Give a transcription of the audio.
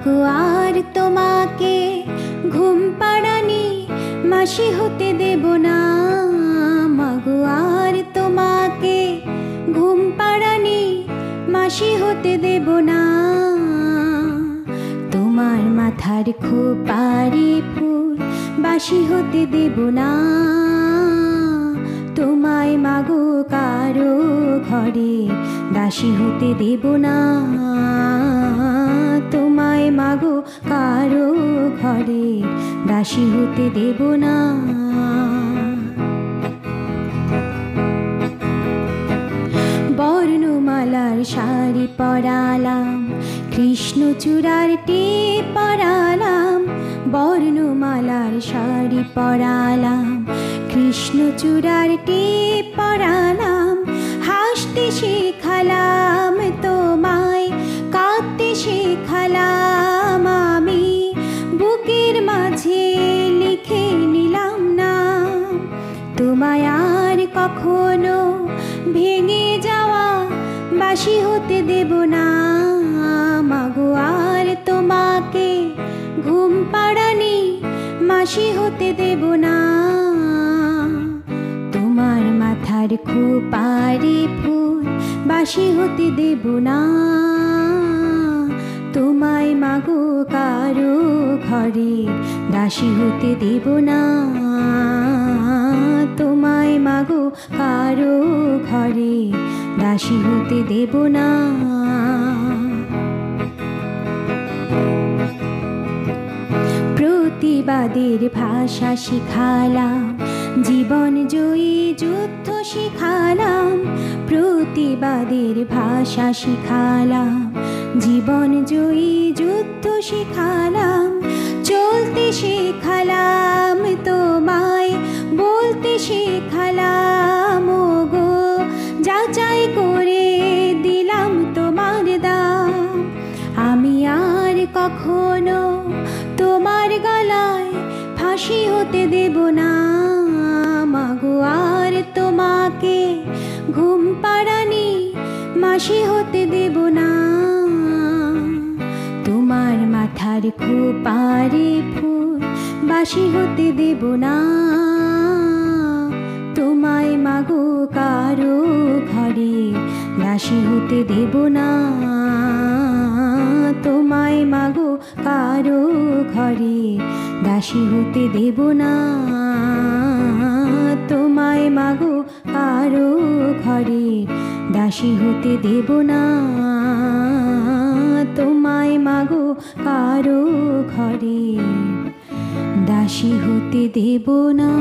মাগো আর তোমাকে ঘুম পাড়ানি মাসি হতে দেব না। মাগো আর তোমাকে ঘুম পাড়ানি মাসি হতে দেব না। তোমার মাথার খোপারে ফুল বাসি হতে দেব না। তোমায় মাগো কারো ঘরে দাসী হতে দেব না। তোমায় মাগো কারো ঘরে দাসী হতে দেব না। বর্ণমালার শাড়ি পরালাম, কৃষ্ণচূড়ার টিপ পরালাম। বর্ণমালার শাড়ি পরালাম, কৃষ্ণচূড়ার টিপ পরালাম। হাসতে শেখালাম তোমায়, কাঁদতে শেখালাম আমি। বুকের মাঝে লিখে নিলাম নাম, তোমায় আর কখনো ভেঙে যাওয়া বাসি হতে দেব না। মাগো আর তোমাকে ঘুম পাড়ানি মাসি হতে দেব না। তোমার মাথার খোপারে ফুল বাসি হতে দেব না। তোমায় মাগো কারো ঘরে দাসী হতে দেব না। তোমায় মাগো কারো ঘরে দাসী হতে দেব না। প্রতিবাদের ভাষা শিখালাম, জীবন জয়ী যুদ্ধ শিখালাম। প্রতিবাদের ভাষা শিখালাম, জীবন জয়ী যুদ্ধ শিখালাম। চলতে শেখালাম তোমায়, বলতে শেখালাম গো। যাচাই করে দিলাম তোমার দাম, আমি আর কখনো তোমার গলায় ফাঁসি হতে দেব না। মাগো আর তোমাকে ঘুম পাড়ানি মাসি হতে দেব না। তোমার মাথার খোপারে ফুল বাসি হতে দেব না। তোমায় মাগো কারো ঘরে দাসী হতে দেব না। তোমায় মাগো কারো ঘরে দাসী হতে দেব না। তোমায় মাগো কারো ঘরে দাসী হতে দেব না। তোমায় মাগো কারো ঘরে দাসী হতে দেব না।